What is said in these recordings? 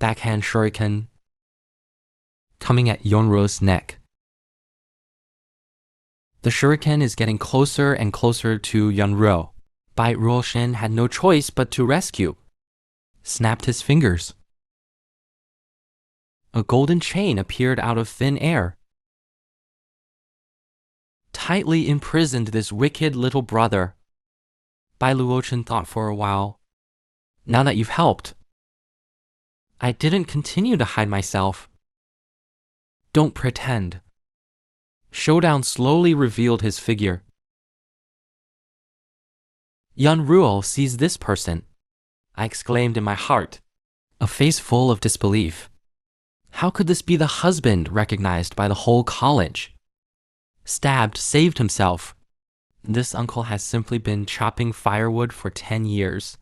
backhand shuriken coming at Yonruo's neck. The shuriken is getting closer and closer to Yonruo. Bai Ruoshin had no choice but to rescue. Snapped his fingers. A golden chain appeared out of thin air. Tightly imprisoned this wicked little brother. Bai Luochen thought for a while. Now that you've helped, I didn't continue to hide myself. Don't pretend. Showdown slowly revealed his figure. Yonruo sees this person, I exclaimed in my heart, a face full of disbelief. How could this be the husband recognized by the whole college? Stabbed, saved himself. This uncle has simply been chopping firewood for 10 years.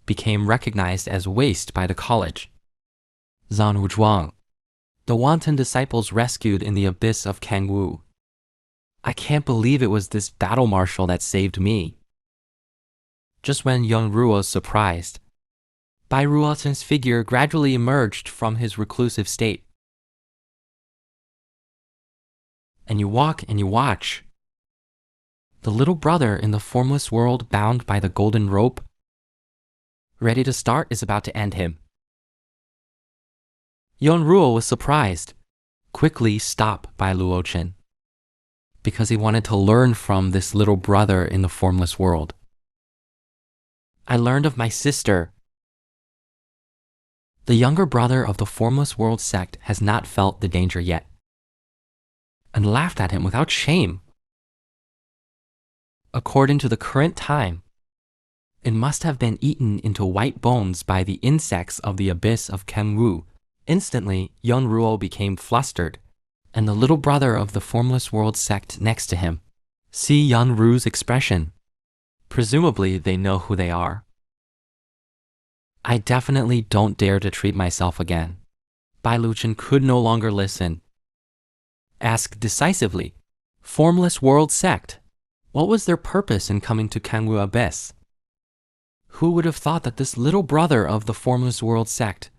Became recognized as waste by the college. Zhan Wuzhuang, the wanton disciples rescued in the abyss of Kangwu. I can't believe it was this battle marshal that saved me. Just when Yonruo was surprised, Bai Ruosen's figure gradually emerged from his reclusive state. And you walk and you watch. The little brother in the formless world bound by the golden rope, ready to start, is about to end him. Yonruo was surprised, quickly stopped Bai Luochen, because he wanted to learn from this little brother in the formless world. I learned of my sister. The younger brother of the formless world sect has not felt the danger yet, and laughed at him without shame. According to the current time, it must have been eaten into white bones by the insects of the abyss of Kangwu. Instantly, Yonruo became flustered, and the little brother of the formless world sect next to him. See Yonruo's expression. Presumably, they know who they are. I definitely don't dare to treat myself again. Bai Luochen could no longer listen. Asked decisively, Formless world sect, what was their purpose in coming to Kangwu Abyss? Who would have thought that this little brother of the formless world sect,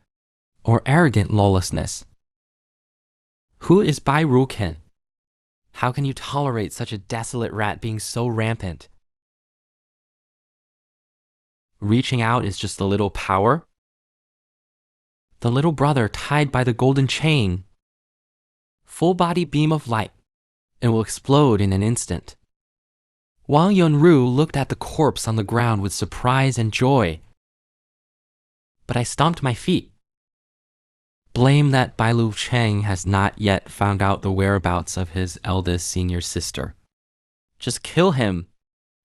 or arrogant lawlessness? Who is Bai Ruochen? How can you tolerate such a desolate rat being so rampant? Reaching out is just a little power? The little brother tied by the golden chain. Full body beam of light. It will explode in an instant. Wang Yonru looked at the corpse on the ground with surprise and joy. But I stomped my feet. Blame that Bai Luochen has not yet found out the whereabouts of his eldest senior sister. Just kill him.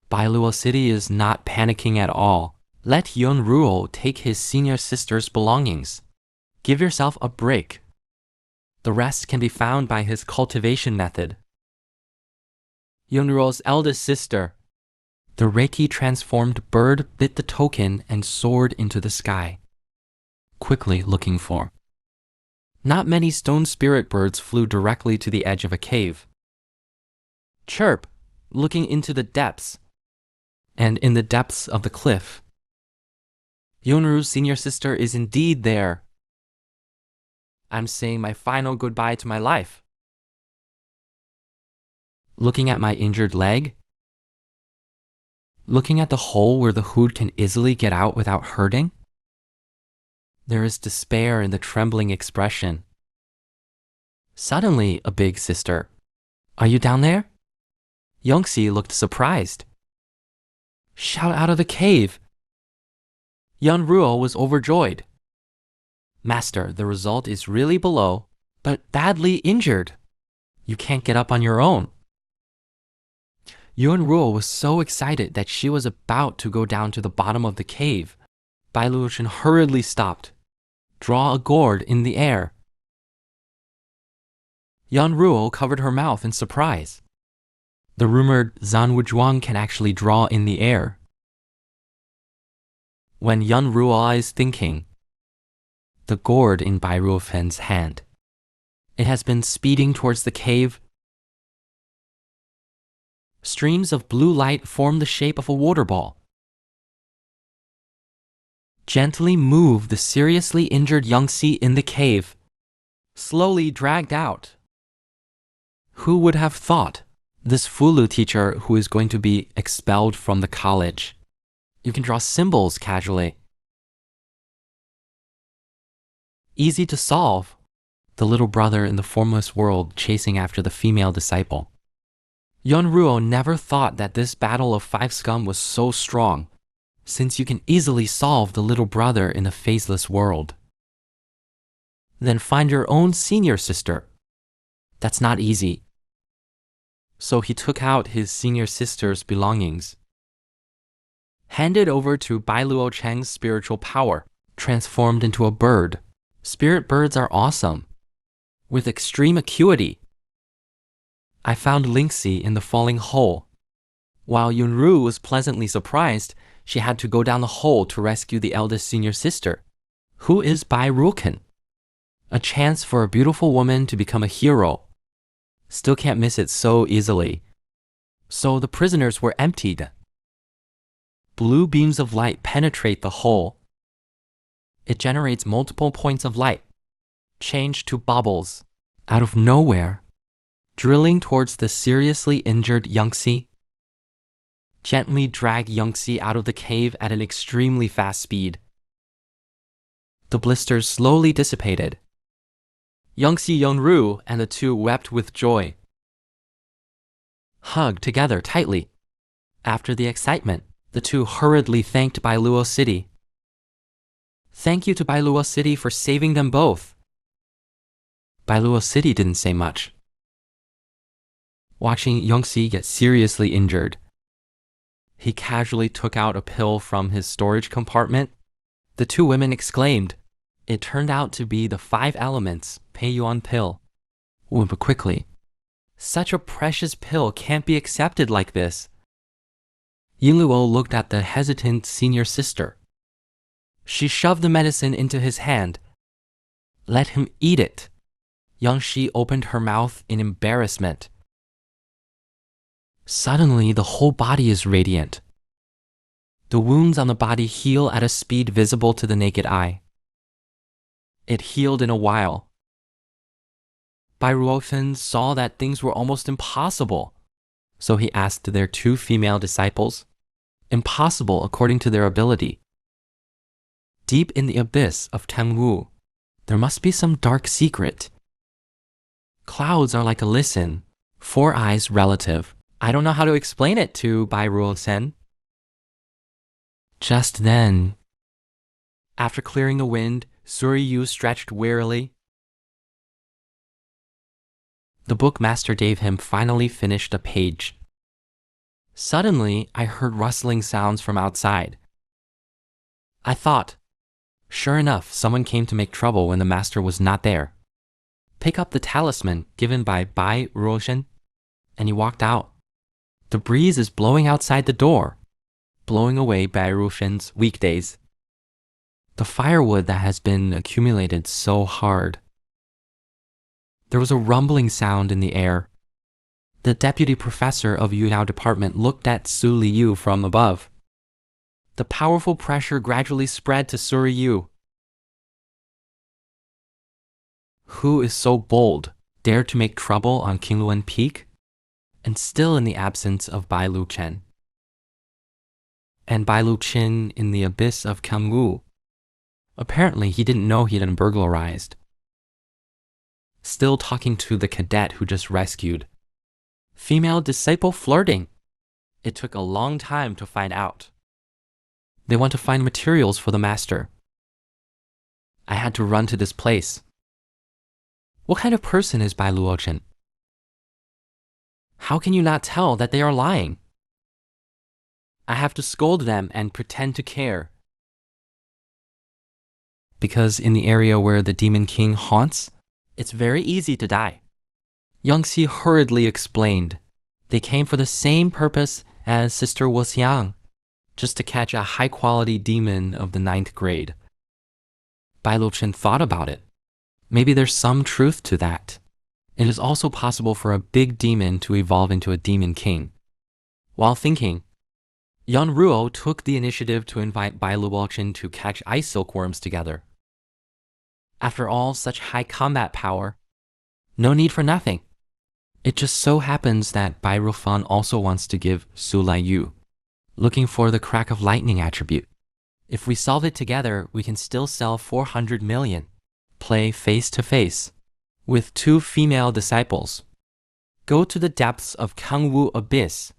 Bai Luo City is not panicking at all. Let Yonruo take his senior sister's belongings. Give yourself a break. The rest can be found by his cultivation method. Yonruo's eldest sister. The Reiki transformed bird bit the token and soared into the sky, quickly looking for. Not many stone spirit birds flew directly to the edge of a cave. Chirp, looking into the depths, and in the depths of the cliff. Yonru's senior sister is indeed there. I'm saying my final goodbye to my life. Looking at my injured leg. Looking at the hole where the hood can easily get out without hurting. There is despair in the trembling expression. Suddenly, a big sister. Are you down there? Yongxi looked surprised. Shout out of the cave. Yonruo was overjoyed. Master, the result is really below, but badly injured. You can't get up on your own. Yonruo was so excited that she was about to go down to the bottom of the cave. Bai Luochen hurriedly stopped. Draw a gourd in the air. Yonruo covered her mouth in surprise. The rumored Zhan Wuzhuang can actually draw in the air. When Yonruo is thinking, the gourd in Bai Ruofen's hand. It has been speeding towards the cave. Streams of blue light form the shape of a water ball. Gently move the seriously injured Youngsi in the cave. Slowly dragged out. Who would have thought? This Fulu teacher who is going to be expelled from the college. You can draw symbols casually. Easy to solve. The little brother in the formless world chasing after the female disciple. Yeonruo never thought that this battle of 5 scum was so strong, since you can easily solve the little brother in the faceless world. Then find your own senior sister. That's not easy. So he took out his senior sister's belongings. Handed over to Bai Luo Cheng's spiritual power, transformed into a bird. Spirit birds are awesome, with extreme acuity. I found Lingxi in the falling hole. While Yunru was pleasantly surprised, she had to go down the hole to rescue the eldest senior sister. Who is Bai Ruken? A chance for a beautiful woman to become a hero. Still can't miss it so easily. So the prisoners were emptied. Blue beams of light penetrate the hole. It generates multiple points of light. Change to bubbles. Out of nowhere. Drilling towards the seriously injured Youngsi. Gently drag Youngsi out of the cave at an extremely fast speed. The blisters slowly dissipated. Youngsi Yeonru and the two wept with joy. Hugged together tightly. After the excitement, the two hurriedly thanked Bailuo City. Thank you to Bailuo City for saving them both. Bailuo City didn't say much. Watching Youngsi get seriously injured, he casually took out a pill from his storage compartment. The two women exclaimed. It turned out to be the 5 elements Peiyuan pill. But quickly, such a precious pill can't be accepted like this. Yingluo looked at the hesitant senior sister. She shoved the medicine into his hand. Let him eat it. Yangshi opened her mouth in embarrassment. Suddenly, the whole body is radiant. The wounds on the body heal at a speed visible to the naked eye. It healed in a while. Bai Ruofen saw that things were almost impossible, so he asked their 2 female disciples. Impossible according to their ability. Deep in the abyss of Tangwu, there must be some dark secret. Clouds are like a listen, 4 eyes relative. I don't know how to explain it to Bai Ruofen. Just then, after clearing the wind, Suryu stretched wearily. The bookmaster gave him finally finished a page. Suddenly, I heard rustling sounds from outside. I thought, sure enough, someone came to make trouble when the master was not there. Pick up the talisman given by Bai Ruofen, and he walked out. The breeze is blowing outside the door, blowing away Bai Ruofen's weekdays. The firewood that has been accumulated so hard. There was a rumbling sound in the air. The deputy professor of Yuyao department looked at Su Liu from above. The powerful pressure gradually spread to Suryu. Who is so bold, dare to make trouble on Qingluan Peak? And still in the absence of Bai Lu Chen. And Bai Lu Chen in the abyss of Kamwu. Apparently, he didn't know he'd been burglarized. Still talking to the cadet who just rescued. Female disciple flirting. It took a long time to find out. They want to find materials for the master. I had to run to this place. What kind of person is Bai Luo Chen? How can you not tell that they are lying? I have to scold them and pretend to care. Because in the area where the Demon King haunts, it's very easy to die. Youngsi hurriedly explained. They came for the same purpose as Sister Wuxiang, just to catch a high-quality demon of the 9th grade. Bai Luochen thought about it. Maybe there's some truth to that. It is also possible for a big demon to evolve into a demon king. While thinking, Yan Ruo took the initiative to invite Bai Luochen to catch ice silkworms together. After all such high combat power, no need for nothing. It just so happens that Bai Rufan also wants to give Su Lai Yu, looking for the crack of lightning attribute. If we solve it together, we can still sell 400 million. Play face to face with 2 female disciples. Go to the depths of Kangwu Abyss.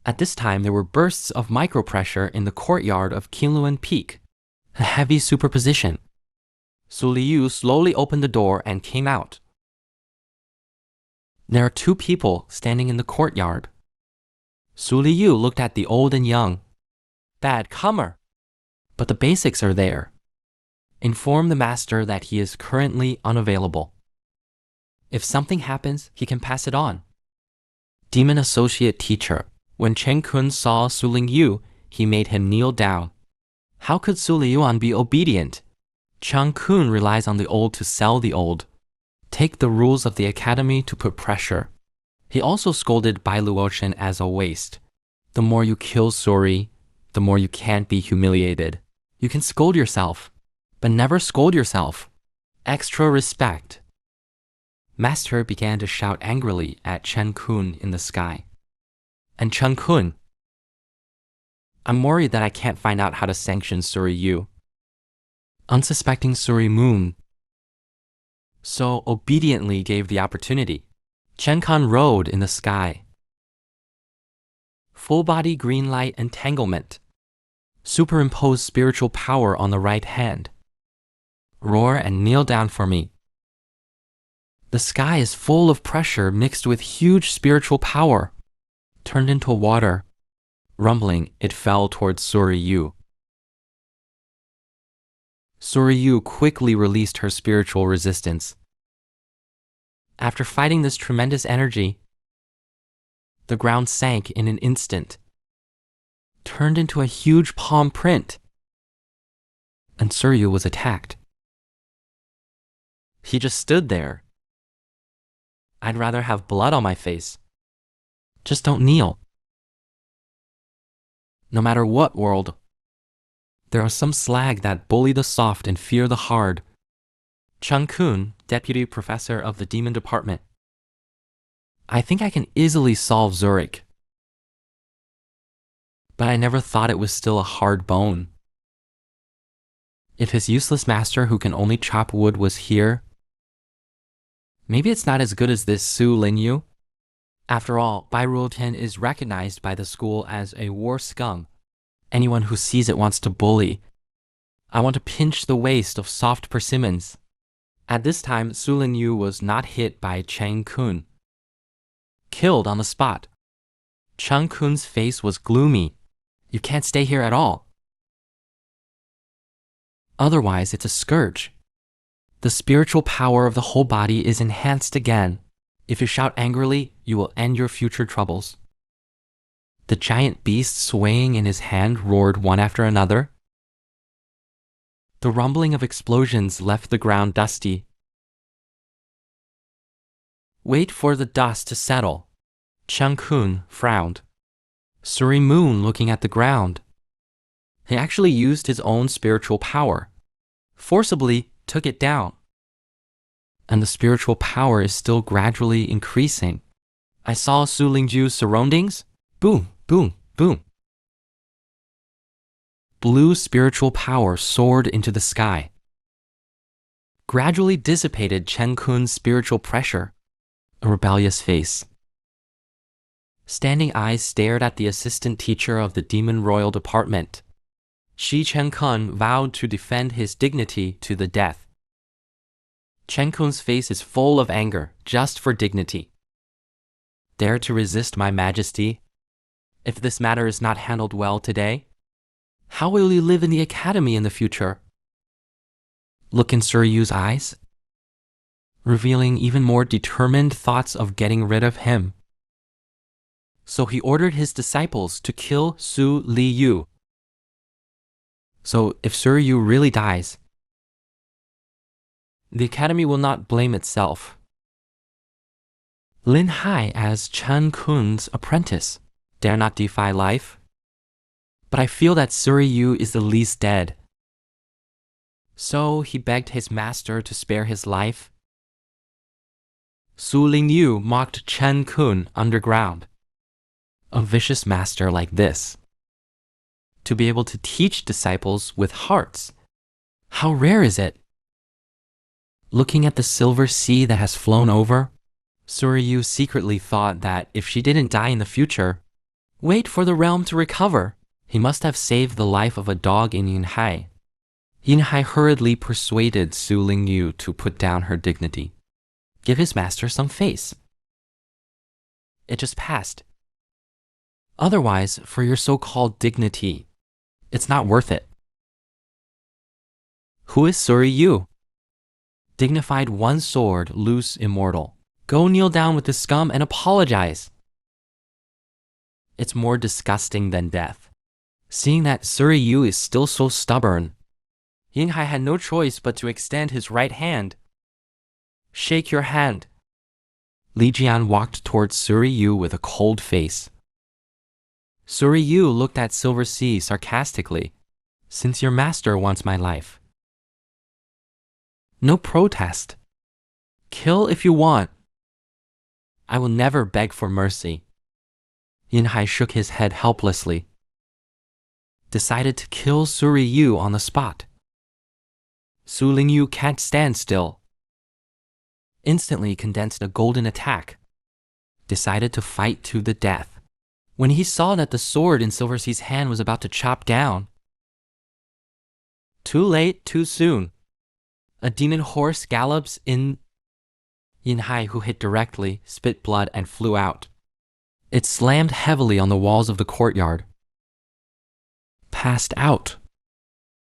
At this time, there were bursts of micropressure in the courtyard of Qinluan Peak, a heavy superposition. Su Liu slowly opened the door and came out. There are 2 people standing in the courtyard. Su Liu looked at the old and young. Bad comer. But the basics are there. Inform the master that he is currently unavailable. If something happens, he can pass it on. Demon Associate Teacher. When Chen Kun saw Su Lingyu, he made him kneel down. How could Su Liyuan be obedient? Chang Kun relies on the old to sell the old. Take the rules of the academy to put pressure. He also scolded Bai Luochen as a waste. The more you kill Suri, the more you can't be humiliated. You can scold yourself, but never scold yourself. Extra respect. Master began to shout angrily at Chen Kun in the sky. And Chen Kun, I'm worried that I can't find out how to sanction Suri Yu. Unsuspecting Suri Moon so obediently gave the opportunity. Chen Kan rode in the sky. Full body green light entanglement. Superimpose spiritual power on the right hand. Roar and kneel down for me. The sky is full of pressure mixed with huge spiritual power. Turned into water. Rumbling, it fell towards Suri Yu. Suri Yu quickly released her spiritual resistance. After fighting this tremendous energy, the ground sank in an instant, turned into a huge palm print, and Suri Yu was attacked. He just stood there. I'd rather have blood on my face. Just don't kneel. No matter what world, there are some slag that bully the soft and fear the hard. Cheng Kun, deputy professor of the demon department. I think I can easily solve Zurich. But I never thought it was still a hard bone. If his useless master who can only chop wood was here, maybe it's not as good as this Su Linyu. After all, Bai Ruotian is recognized by the school as a war scum. Anyone who sees it wants to bully. I want to pinch the waist of soft persimmons. At this time, Su Linyu was not hit by Cheng Kun. Killed on the spot. Cheng Kun's face was gloomy. You can't stay here at all. Otherwise, it's a scourge. The spiritual power of the whole body is enhanced again. If you shout angrily, you will end your future troubles. The giant beast swaying in his hand roared one after another. The rumbling of explosions left the ground dusty. Wait for the dust to settle. Cheng Kun frowned. Suri Moon looking at the ground. He actually used his own spiritual power, forcibly took it down. And the spiritual power is still gradually increasing. I saw Su Lingju's surroundings. Boom, boom, boom. Blue spiritual power soared into the sky. Gradually dissipated Chen Kun's spiritual pressure. A rebellious face. Standing eyes stared at the assistant teacher of the Demon Royal Department. Shi Chen Kun vowed to defend his dignity to the death. Chen Kun's face is full of anger, just for dignity. Dare to resist my majesty? If this matter is not handled well today, how will you live in the academy in the future? Look in Suryu's eyes, revealing even more determined thoughts of getting rid of him. So he ordered his disciples to kill Su Liyu. So if Suryu really dies, the academy will not blame itself. Lin Hai as Chen Kun's apprentice dare not defy life. but I feel that Suryu is the least dead. So he begged his master to spare his life. Su Lingyu mocked Chen Kun underground. A vicious master like this. To be able to teach disciples with hearts. How rare is it? Looking at the silver sea that has flown over, Suryu secretly thought that if she didn't die in the future, wait for the realm to recover. He must have saved the life of a dog in Yinhai. Yinhai hurriedly persuaded Su Lingyu to put down her dignity. Give his master some face. It just passed. Otherwise, for your so-called dignity, it's not worth it. Who is Suryu? Dignified one sword, loose immortal. Go kneel down with the scum and apologize. It's more disgusting than death. Seeing that Suryu is still so stubborn, Yinhai had no choice but to extend his right hand. Shake your hand. Li Jian walked towards Suryu with a cold face. Suryu looked at Silver Sea sarcastically. Since your master wants my life. No protest. Kill if you want. I will never beg for mercy. Yinhai shook his head helplessly. Decided to kill Suryu on the spot. Su Lingyu can't stand still. Instantly condensed a golden attack. Decided to fight to the death. When he saw that the sword in Silver Sea's hand was about to chop down. Too late, too soon. A demon horse gallops in. Yinhai, who hit directly, spit blood and flew out. It slammed heavily on the walls of the courtyard. Passed out.